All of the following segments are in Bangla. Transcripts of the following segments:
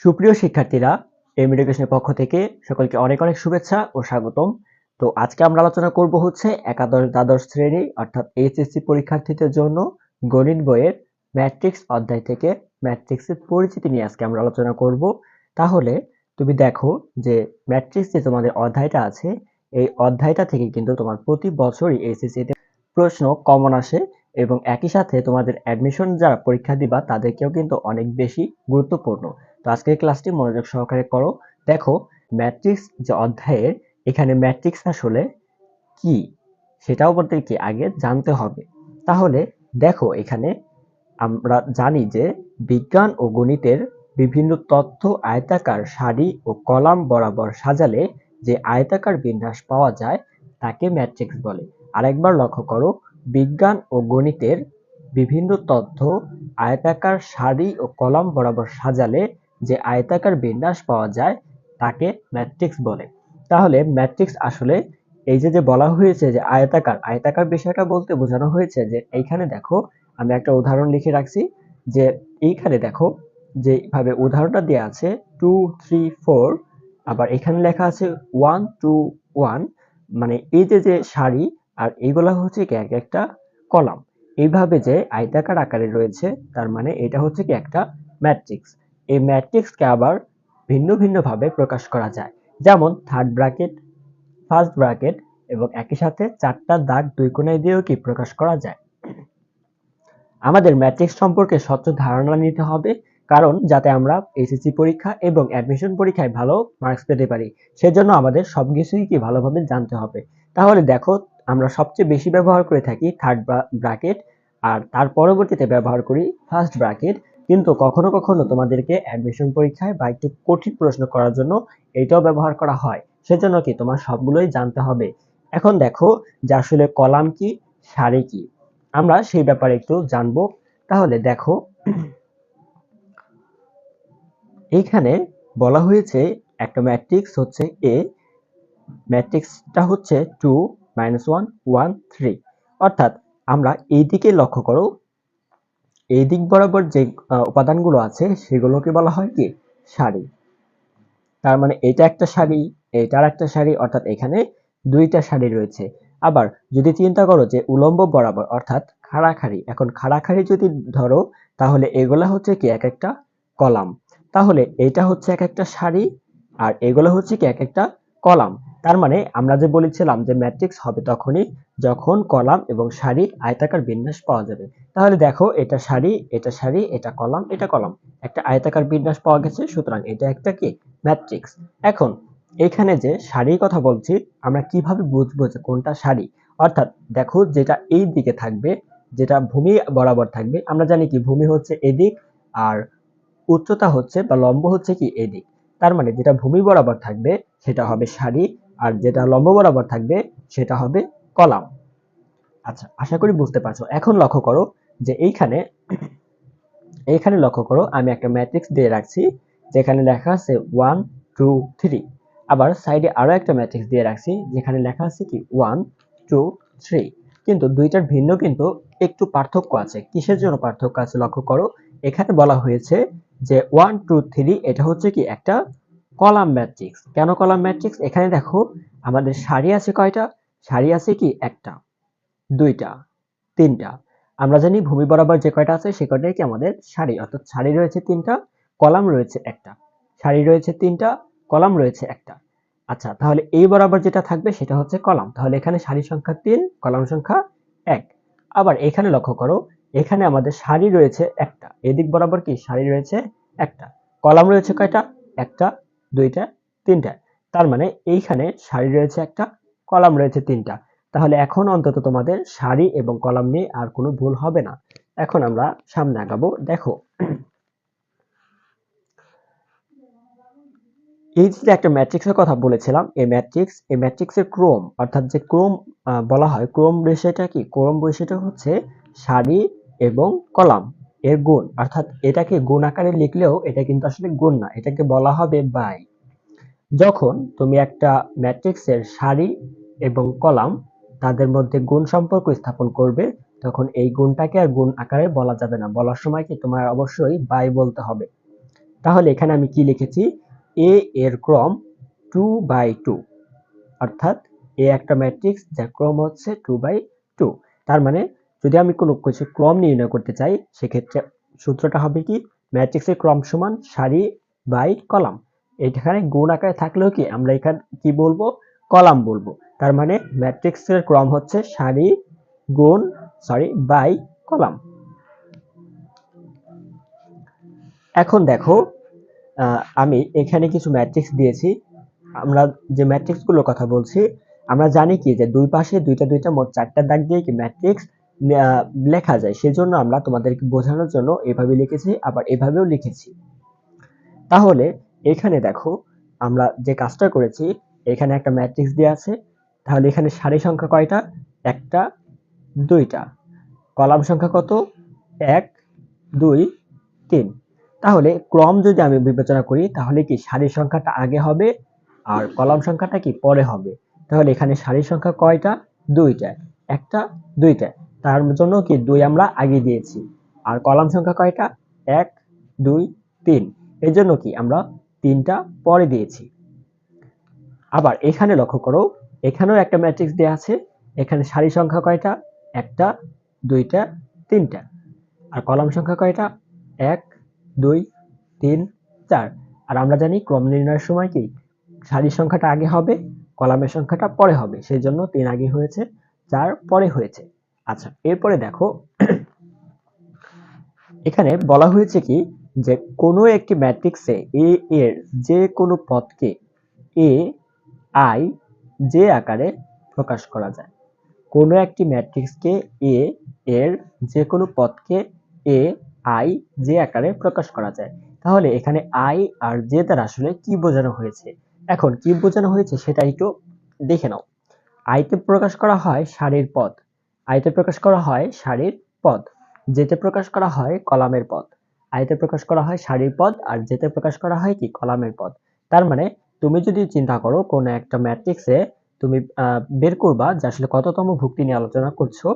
সুপ্রিয় শিক্ষার্থীরা, এম এডুকেশনের পক্ষ থেকে সকলকে অনেক অনেক শুভেচ্ছা ও স্বাগতম। তো আজকে আমরা আলোচনা করব হচ্ছে একাদশ দ্বাদশ শ্রেণী অর্থাৎ এইচএসসি পরীক্ষার্থীদের জন্য গণিত বইয়ের ম্যাট্রিক্স অধ্যায় থেকে ম্যাট্রিক্সের পরিচিতি নিয়ে আজকে আমরা আলোচনা করব। তাহলে তুমি দেখো যে ম্যাট্রিক্স যে তোমাদের অধ্যায়টা আছে, এই অধ্যায়টা থেকে কিন্তু তোমার প্রতি বছরই এইচএসসি তে প্রশ্ন কমন আসে এবং একই সাথে তোমাদের অ্যাডমিশন যারা পরীক্ষা দিবা তাদেরকেও কিন্তু অনেক বেশি গুরুত্বপূর্ণ। তো আজকের ক্লাসটি মনোযোগ সহকারে করো। দেখো ম্যাট্রিক্স যে অধ্যায়ের, এখানে ম্যাট্রিক্স আসলে কি সেটাও আমাদেরকে আগে জানতে হবে। তাহলে দেখো এখানে আমরা জানি যে বিজ্ঞান ও গণিতের বিভিন্ন তথ্য আয়তাকার সারি ও কলাম বরাবর সাজালে যে আয়তাকার বিন্যাস পাওয়া যায় তাকে ম্যাট্রিক্স বলে। আরেকবার লক্ষ্য করো, বিজ্ঞান ও গণিতের বিভিন্ন তথ্য আয়তাকার সারি ও কলাম বরাবর সাজালে যে আয়তাকার বিন্যাস পাওয়া যায় তাকে ম্যাট্রিক্স বলে। তাহলে ম্যাট্রিক্স আসলে এই যে বলা হয়েছে যে আয়তাকার, আয়তাকার বিষয়টা বলতে বোঝানো হয়েছে যে এইখানে দেখো আমি একটা উদাহরণ লিখে রাখছি যে এইখানে দেখো যেভাবে উদাহরণটা দেওয়া আছে 2 3 4, আবার এখানে লেখা আছে 1 2 1, মানে এই যে সারি আর এইগুলা হচ্ছে কি এক একটা কলাম, এইভাবে যে আয়তাকার আকারে রয়েছে তার মানে এটা হচ্ছে কি একটা ম্যাট্রিক্স। এই ম্যাট্রিক্সকে আবার ভিন্ন ভিন্ন ভাবে প্রকাশ করা যায়, যেমন থার্ড ব্র্যাকেট, ফার্স্ট ব্র্যাকেট এবং একই সাথে চারটা দাগ দুই কোণায় দিয়েও কি প্রকাশ করা যায়। আমাদের ম্যাট্রিক্স সম্পর্কে স্বচ্ছ ধারণা নিতে হবে, কারণ যাতে আমরা এইচএসসি পরীক্ষা এবং অ্যাডমিশন পরীক্ষায় ভালো মার্কস পেতে পারি, সেজন্য আমাদের সবকিছুই কি ভালোভাবে জানতে হবে। তাহলে দেখো আমরা সবচেয়ে বেশি ব্যবহার করে থাকি থার্ড ব্র্যাকেট, আর তার পরবর্তীতে ব্যবহার করি ফার্স্ট ব্র্যাকেট, কিন্তু কখনো কখনো তোমাদেরকে অ্যাডমিশন পরীক্ষায় বা একটু কঠিন প্রশ্ন করার জন্য এইটাও ব্যবহার করা হয়, সেজন্য কি তোমার সবগুলোই জানতে হবে। এখন দেখো যে আসলে কলাম কি, সারি কি, আমরা সেই ব্যাপারে একটু জানবো। তাহলে দেখো এইখানে বলা হয়েছে একটা ম্যাট্রিক্স হচ্ছে এ, ম্যাট্রিক্সটা হচ্ছে 2 -1 1 3, অর্থাৎ আমরা এই দিকে লক্ষ্য করো, এই দিক বরাবর যে উপাদানগুলো আছে সেগুলোকে বলা হয় কি সারি। তার মানে এটা একটা সারি, এটার একটা সারি, অর্থাৎ এখানে দুইটা সারি রয়েছে। আবার যদি চিন্তা করো যে উলম্ব বরাবর অর্থাৎ খাড়াখাড়ি, এখন খাড়াখাড়ি যদি ধরো তাহলে এগুলা হচ্ছে কি এক একটা কলাম। তাহলে এটা হচ্ছে এক একটা সারি আর এগুলো হচ্ছে কি এক একটা কলাম। তার মানে আমরা যে বলেছিলাম যে ম্যাট্রিক্স হবে তখনই যখন কলাম এবং সারি আয়তাকার বিন্যাস পাওয়া যাবে। তাহলে দেখো এটা সারি, এটা সারি, এটা কলাম, এটা কলাম, একটা আয়তাকার বিন্যাস পাওয়া গেছে, সুতরাং এটা একটা কি ম্যাট্রিক্স। এখন এখানে যে সারির কথা বলছি, আমরা কিভাবে বুঝবো যে কোনটা সারি? অর্থাৎ দেখো যেটা এই দিকে থাকবে, যেটা ভূমি বরাবর থাকবে, আমরা জানি কি ভূমি হচ্ছে এদিক আর উচ্চতা হচ্ছে বা লম্ব হচ্ছে কি এদিক। তার মানে যেটা ভূমি বরাবর থাকবে সেটা হবে সারি, আর যেটা লম্ব বরাবর থাকবে সেটা হবে কলাম। আচ্ছা, আশা করি বুঝতে পারছো। এখন লক্ষ্য করো যে এইখানে লক্ষ্য করো আমি একটা ম্যাট্রিক্স দিয়ে রাখছি যেখানে লেখা আছে 1 2 3, আবার সাইডে আরো একটা ম্যাট্রিক্স দিয়ে রাখছি যেখানে লেখা আছে কি 1 2 3, কিন্তু দুইটার ভিন্ন কিন্তু একটু পার্থক্য আছে। কিসের জন্য পার্থক্য আছে লক্ষ্য করো, এখানে বলা হয়েছে যে 1 2 3 এটা হচ্ছে কি একটা কলাম ম্যাট্রিক্স। কেন কলাম ম্যাট্রিক্স? এখানে দেখো আমাদের সারি আছে কয়টা, সারি আছে কি একটা, দুইটা, তিনটা। আমরা জানি ভূমি বরাবর যে কয়টা আছে সে কয়টাই কি আমাদের সারি, অর্থাৎ সারি রয়েছে তিনটা, কলাম রয়েছে একটা। সারি রয়েছে তিনটা, কলাম রয়েছে একটা। আচ্ছা, তাহলে এই বরাবর যেটা থাকবে সেটা হচ্ছে কলাম। তাহলে এখানে সারি সংখ্যা 3, কলাম সংখ্যা 1। আবার এখানে লক্ষ্য করো, এখানে আমাদের সারি রয়েছে একটা, এদিক বরাবর কি সারি রয়েছে একটা, কলাম রয়েছে কয়টা, একটা, দুইটা, তিনটা। তার মানে এইখানে সারি রয়েছে একটা, কলাম রয়েছে তিনটা। তাহলে এখন অন্তত তোমাদের সারি এবং কলাম নিয়ে আর কোনো ভুল হবে না। এখন আমরা সামনে আগাবো। দেখো এই যে একটা ম্যাট্রিক্সের কথা বলেছিলাম, এই ম্যাট্রিক্সের ক্রম, অর্থাৎ যে ক্রম বলা হয়, ক্রম বিষয়টা কি, ক্রম বিষয়টা হচ্ছে সারি এবং কলাম এর গুণ, অর্থাৎ এটাকে গুণ আকারে লিখলেও এটা কিন্তু আসলে গুণ না, এটাকে বলা হবে বাই। যখন তুমি একটা ম্যাট্রিক্সের সারি এবং কলাম তাদের মধ্যে গুণ সম্পর্ক স্থাপন করবে, তখন এই গুণটাকে আর গুণ আকারে বলা যাবে না, বলার সময় কি তোমার অবশ্যই বাই বলতে হবে। তাহলে এখানে আমি কি লিখেছি, এ এর ক্রম 2/2, অর্থাৎ এ একটা ম্যাট্রিক্স যার ক্রম হচ্ছে 2/2। তার মানে যদি আমি কোনো কিছু ক্রম নির্ণয় করতে চাই, সেক্ষেত্রে সূত্রটা হবে কি, ম্যাট্রিক্সের ক্রম সমান সারি বাই কলাম। এখানে গুণ আকারে থাকলেও কি আমরা এখানে কি বলবো, কলাম বলবো। তার মানে ম্যাট্রিক্সের ক্রম হচ্ছে সারি গুণ বাই কলাম। এখন দেখো, আমি এখানে কিছু ম্যাট্রিক্স দিয়েছি। আমরা যে ম্যাট্রিক্স গুলোর কথা বলছি, আমরা জানি কি যে দুই পাশে দুইটা দুইটা মোট 4টা দাগ দিয়ে কি ম্যাট্রিক্স লেখা যায়। সেজন্য আমরা তোমাদেরকে বোঝানোর জন্য এভাবে লিখেছি, আবার এভাবেও লিখেছি। তাহলে এখানে দেখো, আমরা যে কাজটা করেছি, এখানে একটা ম্যাট্রিক্স দেওয়া আছে। তাহলে এখানে সারি সংখ্যা কয়টা, একটা, দুইটা। কলাম সংখ্যা কত, 1 2 3। তাহলে ক্রম যদি আমি বিবেচনা করি, তাহলে কি সারির সংখ্যাটা আগে হবে আর কলাম সংখ্যাটা কি পরে হবে। তাহলে এখানে সারির সংখ্যা কয়টা, দুইটা, একটা, দুইটা। তার জন্য কি 2 আমরা আগে দিয়েছি। আর কলাম সংখ্যা কয়টা, 1 2 3। এর জন্য কি আমরা 3টা পরে দিয়েছি। আবার এখানে লক্ষ্য করো, এখানেও একটা ম্যাট্রিক্স দেওয়া আছে। এখানে সারি সংখ্যা কয়টা, একটা, দুইটা, তিনটা। আর কলাম সংখ্যা কয়টা, 1 2 3 4। আর আমরা জানি ক্রম নির্ণয়ের সময় কি সারির সংখ্যাটা আগে হবে, কলামের সংখ্যাটা পরে হবে। সেই জন্য 3 আগে হয়েছে, 4 পরে হয়েছে। আচ্ছা, এরপরে দেখো, এখানে বলা হয়েছে কি যে কোনো একটি ম্যাট্রিক্সে এ এর যে কোনো পদকে এ আই জে আকারে প্রকাশ করা যায়। কোনো একটি ম্যাট্রিক্সকে এ এর যে কোনো পদকে এ আই জে আকারে প্রকাশ করা যায়। তাহলে এখানে আই আর জে দ্বারা আসলে কি বোঝানো হয়েছে, এখন কি বোঝানো হয়েছে সেটা একটু দেখে নাও। আইতে প্রকাশ করা হয় সারির পদ, আইতে প্রকাশ করা হয় সারির পদ। জেতে প্রকাশ করা হয় কলামের পদ। আইতে প্রকাশ করা হয় সারির পদ, আর জেতে প্রকাশ করা হয় কি কলামের পদ। তার মানে তুমি যদি চিন্তা করো কোন একটা ম্যাট্রিক্সে তুমি বের করবা যে আসলে কততম ভুক্তি নিয়ে আলোচনা করছো,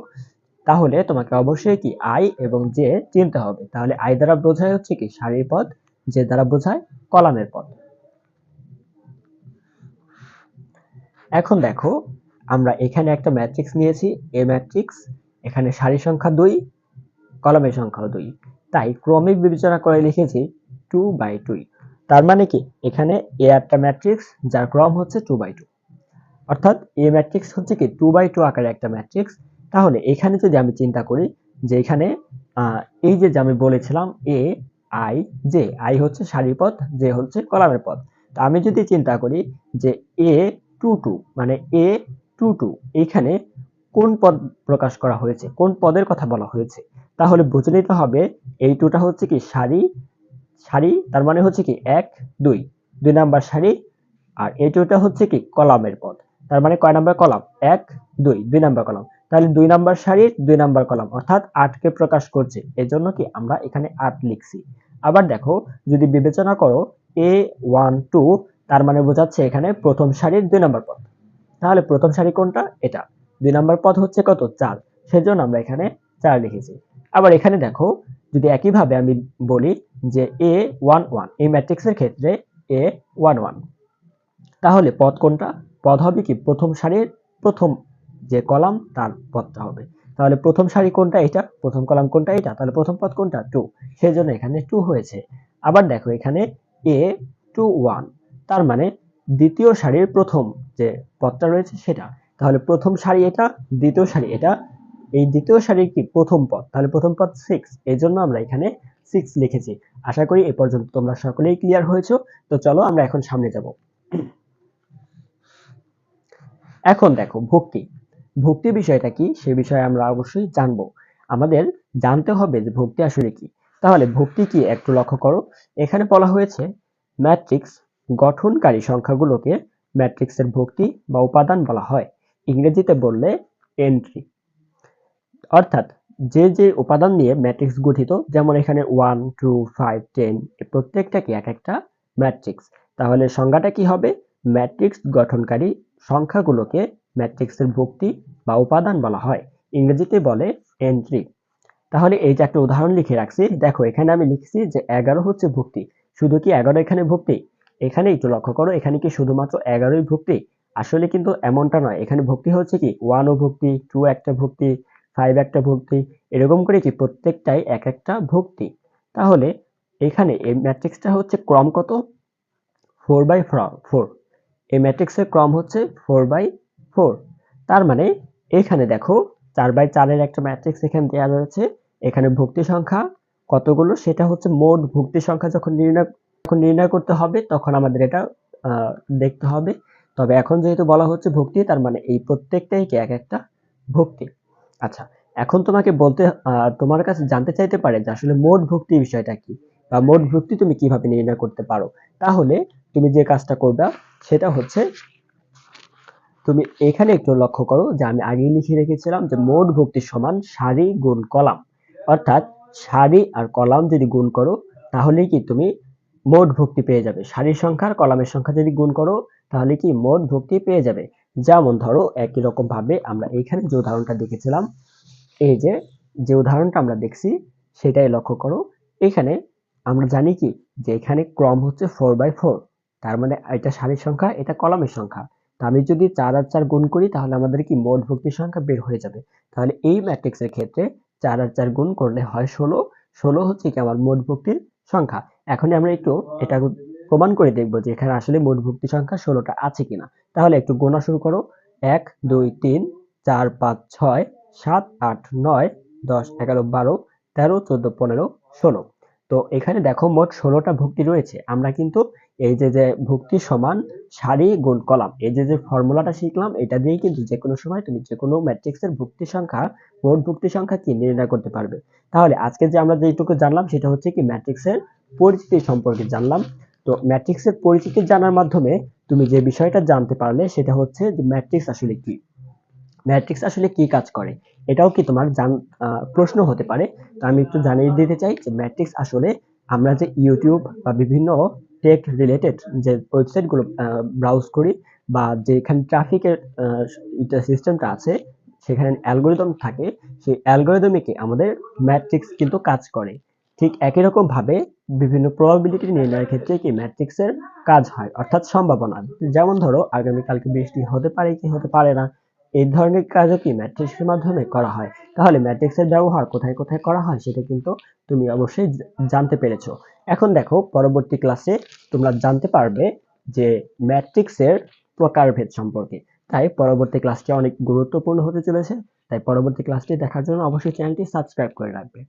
তাহলে তোমাকে অবশ্যই কি আই এবং জে চিনতে হবে। তাহলে আই দ্বারা বোঝায় হচ্ছে কি সারির পদ, জে দ্বারা বোঝায় কলামের পদ। এখন দেখো, আমরা এখানে একটা ম্যাট্রিক্স নিয়েছি, এ ম্যাট্রিক্স। এখানে সারি সংখ্যা 2, কলামের সংখ্যাও 2। তাই ক্রমিক বিবেচনা করে লিখেছি 2/2। তার মানে কি এখানে এ একটা ম্যাট্রিক্স যার ক্রম হচ্ছে 2/2, অর্থাৎ এ ম্যাট্রিক্স হচ্ছে কি 2/2 আকারে একটা ম্যাট্রিক্স। তাহলে এখানে যদি আমি চিন্তা করি যে এখানে এই যে আমি বলেছিলাম এ আই জে, আই হচ্ছে সারির পদ, জে হচ্ছে কলামের পদ। তো আমি যদি চিন্তা করি যে এ টু টু, মানে এ টু টু, এখানে কোন পদ প্রকাশ করা হয়েছে, কোন পদের কথা বলা হয়েছে, তাহলে বুঝে নিতে হবে এই টুটা হচ্ছে কি সারি, সারি তার মানে হচ্ছে কি 1 2, 2 নাম্বার সারি। আর এই টুটা হচ্ছে কি কলামের পদ, তার মানে কয় নাম্বার কলাম, 1 2, 2 নাম্বার কলাম। তাহলে 2 নাম্বার সারির 2 নাম্বার কলাম, অর্থাৎ 8 কে প্রকাশ করছে। এজন্য কি আমরা এখানে 8 লিখছি। আবার দেখো, যদি বিবেচনা করো a1 2, তার মানে বোঝাচ্ছে এখানে প্রথম সারির 2 নাম্বার পদ। তাহলে প্রথম সারি কোনটা, এটা। 2 নাম্বার পদ হচ্ছে কত, 4। সেজন্য আমরা এখানে 4 লিখেছি। আবার এখানে দেখো, যদি একইভাবে আমি বলি যে a11, এই ম্যাট্রিক্সের ক্ষেত্রে a11, তাহলে পদ কোনটা, পদ হবে কি প্রথম সারির প্রথম যে কলাম তার পদটা হবে। তাহলে প্রথম সারি কোনটা, এটা। প্রথম কলাম কোনটা, এটা। তাহলে প্রথম পদ কোনটা, 2। সেজন্য এখানে 2 হয়েছে। আবার দেখো এখানে a21, তার মানে দ্বিতীয় সারির প্রথম যে পদটা রয়েছে সেটা। তাহলে প্রথম সারি এটা, দ্বিতীয় সারি এটা। এই দ্বিতীয় সারির কি প্রথম পদ, তাহলে প্রথম পদ 6। এজন্য আমরা এখানে 6 লিখেছি। আশা করি এ পর্যন্ত তোমরা সকলেই ক্লিয়ার হয়েছো। তো চলো আমরা এখন সামনে যাব। এখন দেখো ভুক্তি, ভুক্তি বিষয়টা কি সে বিষয়ে আমরা অবশ্যই জানবো। আমাদের জানতে হবে যে ভুক্তি আসলে কি। তাহলে ভুক্তি কি একটু লক্ষ্য করো। এখানে বলা হয়েছে ম্যাট্রিক্স গঠনকারী সংখ্যাগুলোকে ম্যাট্রিক্সের ভুক্তি বা উপাদান বলা হয়। ইংরেজিতে বললে এন্ট্রি। অর্থাৎ যে যে উপাদান নিয়ে ম্যাট্রিক্স গঠিত, যেমন এখানে 1 2 5 10, প্রত্যেকটা কি এক একটা ম্যাট্রিক্স। তাহলে সংজ্ঞাটা কি হবে, ম্যাট্রিক্স গঠনকারী সংখ্যাগুলোকে ম্যাট্রিক্সের ভুক্তি বা উপাদান বলা হয়। ইংরেজিতে বলে এন্ট্রি। তাহলে এই যে একটা উদাহরণ লিখে রাখছি, দেখো এখানে আমি লিখছি যে 11 হচ্ছে ভুক্তি। শুধু কি 11 এখানে ভুক্তি? এখানে একটু লক্ষ্য করো, এখানে কি শুধুমাত্র 11ই ভুক্তি? আসলে কিন্তু এমনটা নয়। এখানে ভুক্তি হচ্ছে কি 1 ও ভুক্তি, 2 একটা ভুক্তি, 5 একটা ভুক্তি, এরকম করে কি প্রত্যেকটাই এক একটা ভুক্তি। তাহলে এখানে এই ম্যাট্রিক্সটা হচ্ছে ক্রম কত? 4/4। এই ম্যাট্রিক্সের ক্রম হচ্ছে 4/4। তার মানে এখানে দেখো 4/4 এর একটা ম্যাট্রিক্স এখানে দেওয়া রয়েছে। এখানে ভুক্তি সংখ্যা কতগুলো সেটা হচ্ছে মোট ভুক্তি সংখ্যা যখন নির্ণয় করতে হবে তখন আমাদের এটা দেখতে হবে। তবে এখন যেহেতু বলা হচ্ছে ভুক্তি, তার মানে এই প্রত্যেকটাই কি এক একটা ভুক্তি। আচ্ছা, এখন তোমাকে তোমার কাছে জানতে চাইতে পারে যে আসলে মোট ভুক্তি বিষয়টা কি, বা মোট ভুক্তি তুমি কিভাবে নির্ণয় করতে পারো। তাহলে তুমি যে কাজটা করবে সেটা হচ্ছে, তুমি এখানে একটু লক্ষ্য করো যে আমি আগেই লিখে রেখেছিলাম যে মোট ভুক্তি সমান সারি গুণ কলাম। অর্থাৎ সারি আর কলাম যদি গুণ করো তাহলে কি তুমি মোট ভুক্তি পেয়ে যাবে। সারির সংখ্যা আর কলামের সংখ্যা যদি গুণ করো তাহলে কি মোট ভুক্তি পেয়ে যাবে। যেমন ধরো একই রকম ভাবে আমরা এখানে যে উদাহরণটা দেখেছিলাম, এই যে উদাহরণটা আমরা দেখছি সেটাই লক্ষ্য করো। এখানে আমরা জানি কি যে এখানে ক্রম হচ্ছে 4/4, তার মানে এটা সারির সংখ্যা, এটা কলামের সংখ্যা। তো আমি যদি 4 আর 4 গুণ করি তাহলে আমাদের কি মোট ভুক্তির সংখ্যা বের হয়ে যাবে। তাহলে এই ম্যাট্রিক্সের ক্ষেত্রে 4 আর 4 গুণ করলে হয় 16। 16 হচ্ছে কি আমার মোট ভুক্তির সংখ্যা। এখন আমরা একটু এটা প্রমাণ করে দেখব যে এখানে আসলে মোট ভুক্তি সংখ্যা 16টা আছে কিনা। তাহলে একটু গোনা শুরু করো। 1 2 3 4 5 6 7 8 9 10 11 12 13 14 15 16। তো এখানে দেখো মোট 16টা ভুক্তি রয়েছে। আমরা কিন্তু এই যে ভুক্তি সমান সারি গুণ কলাম, এই যে ফর্মুলাটা শিখলাম, এটা দিয়ে কিন্তু যে কোনো সময় তুমি যে কোনো ম্যাট্রিক্সের ভুক্তি সংখ্যা, মোট ভুক্তি সংখ্যা কি নির্ণয় করতে পারবে। তাহলে আজকে যে আমরা যেটুকু জানলাম সেটা হচ্ছে কি ম্যাট্রিক্সের পরিচিতি সম্পর্কে জানলাম। তো ম্যাট্রিক্সের পরিচিতি জানার মাধ্যমে তুমি যে বিষয়টা জানতে পারলে সেটা হচ্ছে যে ম্যাট্রিক্স আসলে কি, ম্যাট্রিক্স আসলে কি কাজ করে, এটাও কি তোমার প্রশ্ন হতে পারে। তো আমি একটু জানিয়ে দিতে চাই যে ম্যাট্রিক্স আসলে আমরা যে ইউটিউব বা বিভিন্ন টেক রিলেটেড যে ওয়েবসাইটগুলো ব্রাউজ করি, বা যেখানে ট্রাফিকের সিস্টেমটা আছে, সেখানে অ্যালগোরিদম থাকে, সেই অ্যালগোরিদমে কি আমাদের ম্যাট্রিক্স কিন্তু কাজ করে। ঠিক একই রকম ভাবে বিভিন্ন প্রবাবিলিটি নির্ণয়ের ক্ষেত্রে কি ম্যাট্রিক্সের কাজ হয়, অর্থাৎ সম্ভাবনা। যেমন ধরো আগামীকালকে বৃষ্টি হতে পারে কি হতে পারে না, এই ধরনের কাজও কি ম্যাট্রিক্সের মাধ্যমে করা হয়। তাহলে ম্যাট্রিক্সের ব্যবহার কোথায় কোথায় করা হয় সেটা কিন্তু তুমি অবশ্যই জানতে পেরেছো। এখন দেখো পরবর্তী ক্লাসে তোমরা জানতে পারবে যে ম্যাট্রিক্সের প্রকারভেদ সম্পর্কে। তাই পরবর্তী ক্লাসটি অনেক গুরুত্বপূর্ণ হতে চলেছে। তাই পরবর্তী ক্লাসটি দেখার জন্য অবশ্যই চ্যানেলটি সাবস্ক্রাইব করে রাখবে।